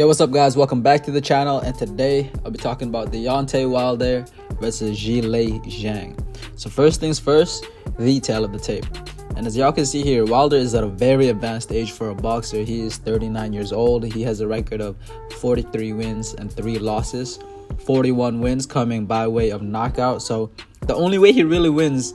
Yo, what's up guys? Welcome back to the channel, and today I'll be talking about Deontay Wilder versus Zhilie Zhang. So first things first, the tale of the tape. And as y'all can see here, Wilder is at a very advanced age for a boxer. He is 39 years old. He has a record of 43 wins and 3 losses. 41 wins coming by way of knockout. So the only way he really wins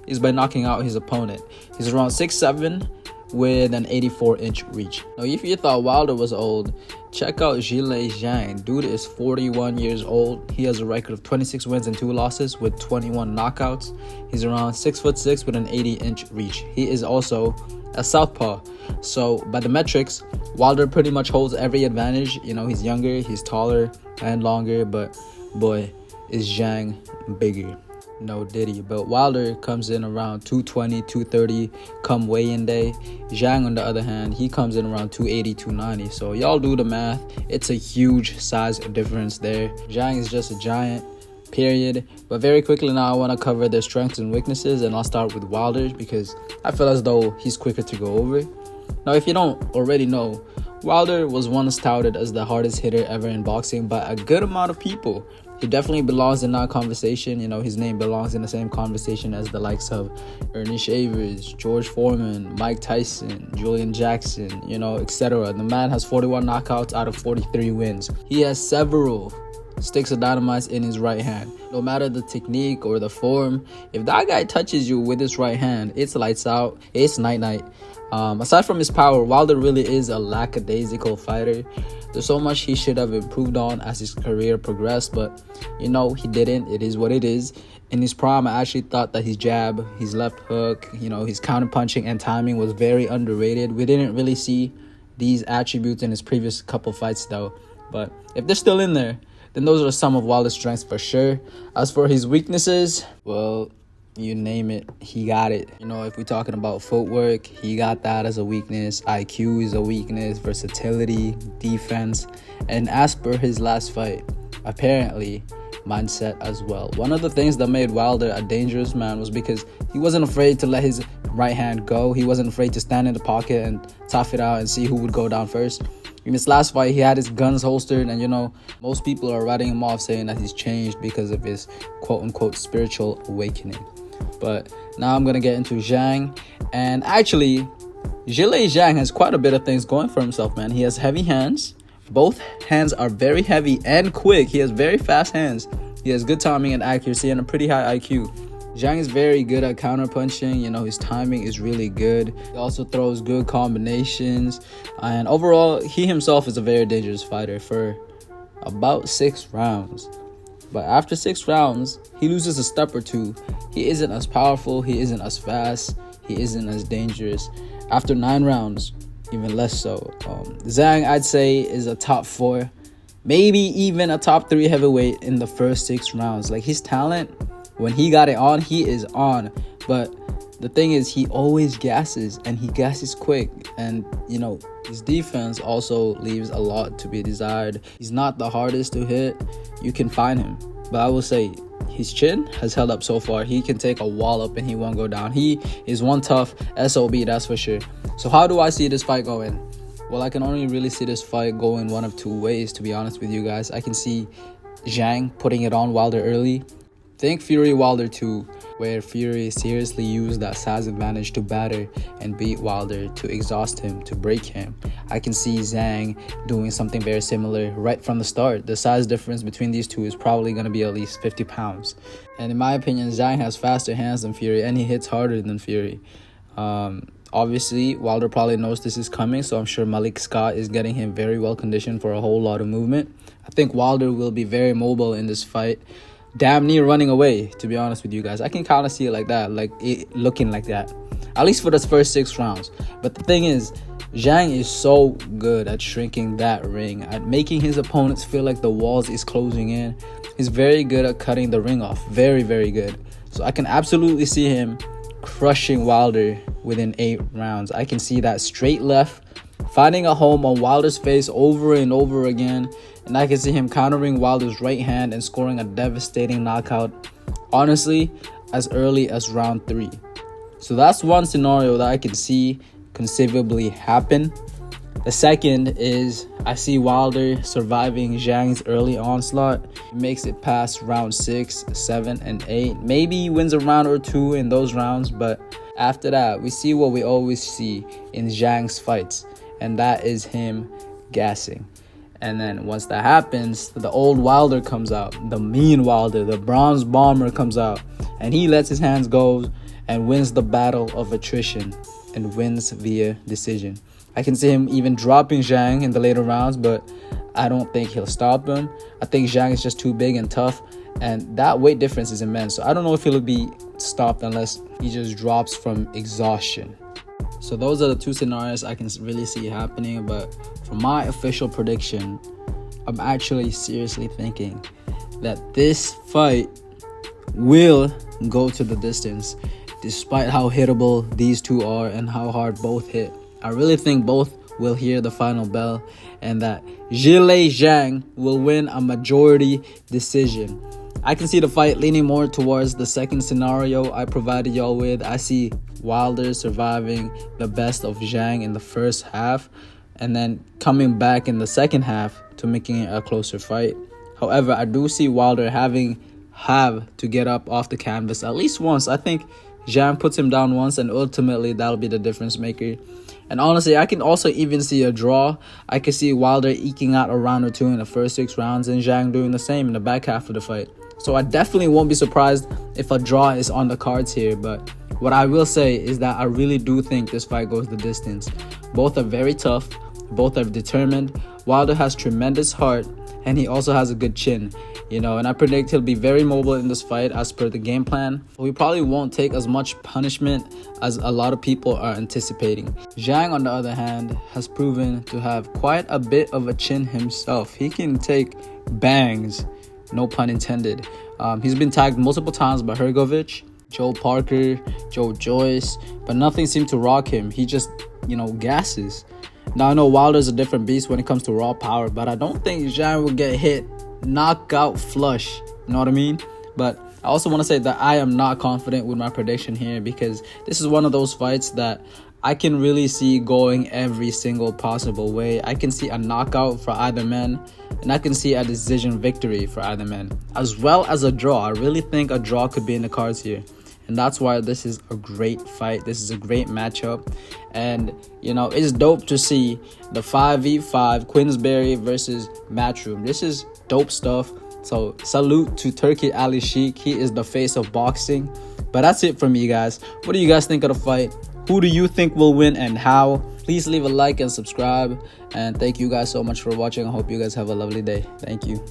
is by knocking out his opponent. He's around 6'7", with an 84-inch reach. Now, if you thought Wilder was old, check out Zhilie Zhang. Dude is 41 years old. He has a record of 26 wins and 2 losses with 21 knockouts. He's around 6'6" with an 80-inch reach. He is also a southpaw. So by the metrics, Wilder pretty much holds every advantage. You know, he's younger, he's taller and longer, but boy, is Zhang bigger. No diddy. But Wilder comes in around 220, 230 come weigh-in day. Zhang, on the other hand, he comes in around 280, 290. So y'all do the math. It's a huge size difference there. Zhang is just a giant, period. But very quickly now, I want to cover their strengths and weaknesses, and I'll start with Wilder's because I feel as though he's quicker to go over. Now, if you don't already know, Wilder was once touted as the hardest hitter ever in boxing by a good amount of people. He definitely belongs in that conversation. You know, his name belongs in the same conversation as the likes of Ernie Shavers, George Foreman, Mike Tyson, Julian Jackson, you know, etc. The man has 41 knockouts out of 43 wins. He has several sticks of dynamite in his right hand. No matter the technique or the form, if that guy touches you with his right hand, it's lights out, it's night-night. Aside from his power, Wilder really is a lackadaisical fighter. There's so much he should have improved on as his career progressed, but you know, he didn't. It is what it is. In his prime, I actually thought that his jab, his left hook, you know, his counter punching and timing was very underrated. We didn't really see these attributes in his previous couple fights though. But if they're still in there, then those are some of Wilder's strengths for sure. As for his weaknesses, well, you name it, he got it. You know, if we're talking about footwork, he got that as a weakness. IQ is a weakness, versatility, defense, and as per his last fight, apparently mindset as well. One of the things that made Wilder a dangerous man was because he wasn't afraid to let his right hand go. He wasn't afraid to stand in the pocket and tough it out and see who would go down first. In his last fight, he had his guns holstered, and you know, most people are writing him off saying that he's changed because of his quote-unquote spiritual awakening. But now I'm going to get into Zhang. And actually, Zhilie Zhang has quite a bit of things going for himself, man. He has heavy hands. Both hands are very heavy and quick. He has very fast hands. He has good timing and accuracy and a pretty high IQ. Zhang is very good at counter punching. You know, his timing is really good. He also throws good combinations. And overall, he himself is a very dangerous fighter for about 6 rounds. But after 6 rounds, he loses a step or two. He isn't as powerful, he isn't as fast, he isn't as dangerous. After 9 rounds, even less so. Zhang, I'd say, is a top 4, maybe even a top 3 heavyweight in the first 6 rounds. Like, his talent, when he got it on, he is on. But the thing is, he always gasses, and he gasses quick. And, you know, his defense also leaves a lot to be desired. He's not the hardest to hit. You can find him. But I will say, his chin has held up so far. He can take a wallop and he won't go down. He is one tough SOB, that's for sure. So how do I see this fight going? Well, I can only really see this fight going one of 2 ways, to be honest with you guys. I can see Zhang putting it on Wilder early. Think Fury Wilder 2, where Fury seriously used that size advantage to batter and beat Wilder, to exhaust him, to break him. I can see Zhang doing something very similar right from the start. The size difference between these two is probably going to be at least 50 pounds. And in my opinion, Zhang has faster hands than Fury, and he hits harder than Fury. Obviously, Wilder probably knows this is coming, so I'm sure Malik Scott is getting him very well conditioned for a whole lot of movement. I think Wilder will be very mobile in this fight. Damn near running away, to be honest with you guys. I can kind of see it like that, like it looking like that, at least for the first 6 rounds. But the thing is, Zhang is so good at shrinking that ring, at making his opponents feel like the walls is closing in. He's very good at cutting the ring off, very, very good. So I can absolutely see him crushing Wilder within 8 rounds. I can see that straight left, finding a home on Wilder's face over and over again. And I can see him countering Wilder's right hand and scoring a devastating knockout, honestly, as early as round 3. So that's one scenario that I can see conceivably happen. The second is I see Wilder surviving Zhang's early onslaught. He makes it past round 6, 7, and 8. Maybe he wins a round or two in those rounds, but after that, we see what we always see in Zhang's fights, and that is him gassing. And then once that happens, the old Wilder comes out, the mean Wilder, the bronze bomber comes out, and he lets his hands go and wins the battle of attrition and wins via decision. I can see him even dropping Zhang in the later rounds, but I don't think he'll stop him. I think Zhang is just too big and tough, and that weight difference is immense. So I don't know if he'll be stopped unless he just drops from exhaustion. So those are the two scenarios I can really see happening, but for my official prediction, I'm actually seriously thinking that this fight will go to the distance, despite how hittable these two are and how hard both hit. I really think both will hear the final bell, and that Zhilie Zhang will win a majority decision. I can see the fight leaning more towards the second scenario I provided y'all with. I see Wilder surviving the best of Zhang in the first half and then coming back in the second half to making it a closer fight. However, I do see Wilder have to get up off the canvas at least once. I think Zhang puts him down once, and ultimately that'll be the difference maker. And honestly, I can also even see a draw. I can see Wilder eking out a round or two in the first 6 rounds and Zhang doing the same in the back half of the fight. So I definitely won't be surprised if a draw is on the cards here. But what I will say is that I really do think this fight goes the distance. Both are very tough. Both are determined. Wilder has tremendous heart, and he also has a good chin. And I predict he'll be very mobile in this fight as per the game plan. We probably won't take as much punishment as a lot of people are anticipating. Zhang, on the other hand, has proven to have quite a bit of a chin himself. He can take bangs, no pun intended. He's been tagged multiple times by Hrgovic, Joe Parker, Joe Joyce, but nothing seemed to rock him. He just, gasses. Now, I know Wilder's a different beast when it comes to raw power, but I don't think Zhang will get hit knockout flush. You know what I mean? But I also want to say that I am not confident with my prediction here, because this is one of those fights that I can really see going every single possible way. I can see a knockout for either man, and I can see a decision victory for either man, as well as a draw. I really think a draw could be in the cards here. And that's why this is a great fight. This is a great matchup. And, it's dope to see the 5v5 Queensberry versus Matchroom. This is dope stuff. So salute to Turki Ali Sheikh. He is the face of boxing. But that's it from me, guys. What do you guys think of the fight? Who do you think will win and how? Please leave a like and subscribe. And thank you guys so much for watching. I hope you guys have a lovely day. Thank you.